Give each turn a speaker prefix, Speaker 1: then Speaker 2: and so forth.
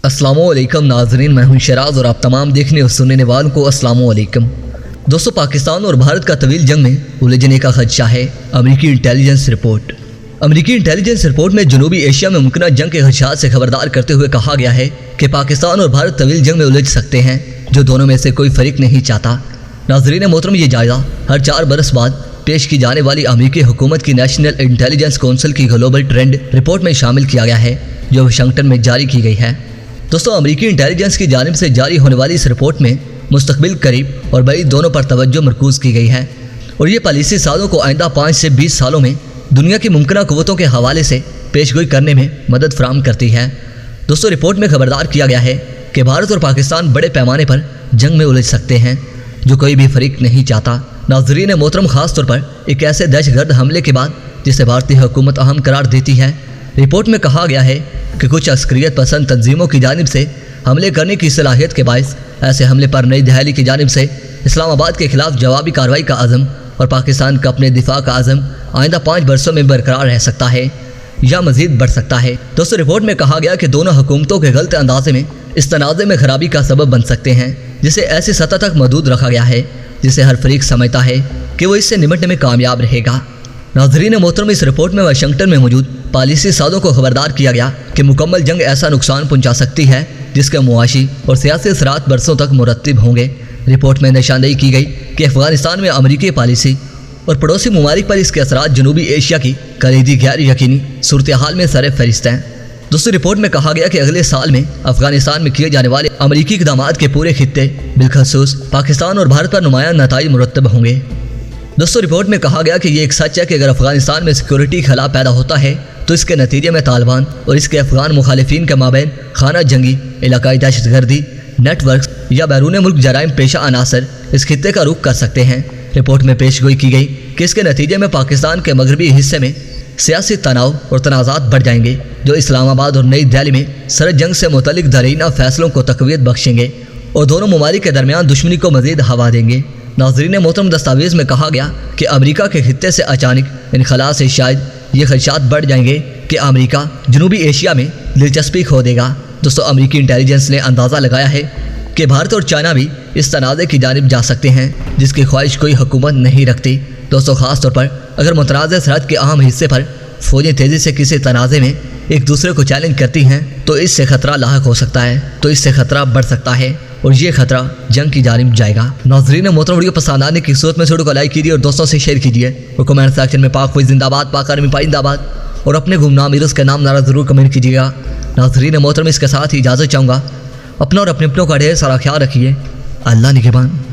Speaker 1: अस्सलाम वालेकुम नाज़रीन, मैं हूं शराज और आप तमाम देखने और सुनने वालों को अस्सलाम वालेकुम। दोस्तों, पाकिस्तान और भारत का तवील जंग में उलझने का खदशा है। अमेरिकी इंटेलिजेंस रिपोर्ट। अमेरिकी इंटेलिजेंस रिपोर्ट में जनूबी एशिया में मुमकिन जंग के खदशात से खबरदार करते हुए कहा गया है कि पाकिस्तान और भारत तवील जंग में उलझ सकते हैं, जो दोनों में से कोई फरीक नहीं चाहता। नाज़रीन मोहतरम, ये जायज़ा हर 4 बरस बाद पेश की जाने वाली अमेरिकी हुकूमत की नेशनल इंटेलिजेंस काउंसिल की ग्लोबल ट्रेंड रिपोर्ट में शामिल किया गया है, जो वाशिंगटन में जारी की गई है। दोस्तों, अमेरिकी इंटेलिजेंस की जानिब से जारी होने वाली इस रिपोर्ट में मुस्तकबिल, करीब और बड़ी दोनों पर तवज्जो मरकूज़ की गई है और ये पॉलिसी सालों को आइंदा 5 से 20 सालों में दुनिया की मुमकिन क़ुव्वतों के हवाले से पेशगोई करने में मदद फराहम करती है। दोस्तों, रिपोर्ट में खबरदार किया गया है कि भारत और पाकिस्तान बड़े पैमाने पर जंग में उलझ सकते हैं, जो कोई भी फरीक नहीं चाहता। नाज़रीन मोहतरम, ख़ास तौर पर एक ऐसे दहशतगर्द हमले के बाद जिसे भारतीय हुकूमत अहम करार देती है। रिपोर्ट में कहा गया है कि कुछ अस्करियत पसंद तंजीमों की जानिब से हमले करने की सलाहियत के बायस ऐसे हमले पर नई दिल्ली की जानिब से इस्लामाबाद के खिलाफ जवाबी कार्रवाई का अज़म और पाकिस्तान का अपने दिफा का अज़म आइंदा 5 बरसों में बरकरार रह सकता है या मज़ीद बढ़ सकता है। दोस्तों, रिपोर्ट में कहा गया कि दोनों हुकूमतों के गलत अंदाजे में इस तनाज़े में खराबी का सबब बन सकते हैं, जिसे ऐसी सतह तक महदूद रखा गया है जिसे हर फरीक समझता है कि वो इससे निपटने में कामयाब रहेगा। नाज़रीन मोहतरम, इस रिपोर्ट में वाशिंगटन में मौजूद पॉलिसी साज़ों को खबरदार किया गया कि मुकम्मल जंग ऐसा नुकसान पहुंचा सकती है जिसके मुआशी और सियासी असरात बरसों तक मुरतब होंगे। रिपोर्ट में निशानदेही की गई कि अफगानिस्तान में अमरीकी पॉलिसी और पड़ोसी ममालिक पर इसके असरात जनूबी एशिया की कलीदी गैर यकीनी सूरत हाल में सर फहरिस्त हैं। दोस्तों, रिपोर्ट में कहा गया कि अगले साल में अफगानिस्तान में किए जाने वाले अमरीकी इक़दामात के पूरे खित्ते बिलखसूस पाकिस्तान और भारत पर नुमायां नताइज मुरतब होंगे। दोस्तों, रिपोर्ट में कहा गया कि ये एक सच है कि अगर अफगानिस्तान में सिक्योरिटी खला पैदा होता है तो इसके नतीजे में तालिबान और इसके अफगान मुखालिफिन के माबैन खाना जंगी, इलाकाई दहशतगर्दी नेटवर्क या बैरून मुल्क जराइम पेशा अनासर इस खित्ते का रुख कर सकते हैं। रिपोर्ट में पेशगोई की गई कि इसके नतीजे में पाकिस्तान के मगरबी हिस्से में सियासी तनाव और तनाज़ात बढ़ जाएंगे, जो इस्लामाबाद और नई दिल्ली में सरहद जंग से मुतल्लिक दरीना फैसलों को तक़वियत बख्शेंगे और दोनों ममालिक के दरमियान दुश्मनी को मज़ीद हवा देंगे। नाज़रीन मोहतरम, दस्तावेज़ में कहा गया कि अमेरिका के खित्ते से अचानक इनखला से शायद ये खदशात बढ़ जाएंगे कि अमेरिका जनूबी एशिया में दिलचस्पी खो देगा। दोस्तों, अमेरिकी इंटेलिजेंस ने अंदाज़ा लगाया है कि भारत और चाइना भी इस तनाज़े की जानिब जा सकते हैं जिसकी ख्वाहिश कोई हुकूमत नहीं रखती। दोस्तों, ख़ास तौर पर अगर मुतनाज़ सरहद के अहम हिस्से पर फ़ौजें तेज़ी से किसी तनाज़े में एक दूसरे को चैलेंज करती हैं तो इससे ख़तरा लाहक हो सकता है, तो इससे ख़तरा बढ़ सकता है और ये खतरा जंग की जानिब जाएगा। नाज़रीन मोहतरम, वीडियो पसंद आने की सूरत में वीडियो को लाइक कीजिए और दोस्तों से शेयर कीजिए और कमेंट सेक्शन में पाक फौज जिंदाबाद, पाक आर्मी पाइंदाबाद और अपने गुमनाम मीरस के नाम नारा ज़रूर कमेंट कीजिएगा। नाज़रीन मोहतरम, इसके साथ ही इजाज़त चाहूँगा। अपना और अपने अपनों का ढेर सारा ख्याल रखिए। अल्लाह निगहबान।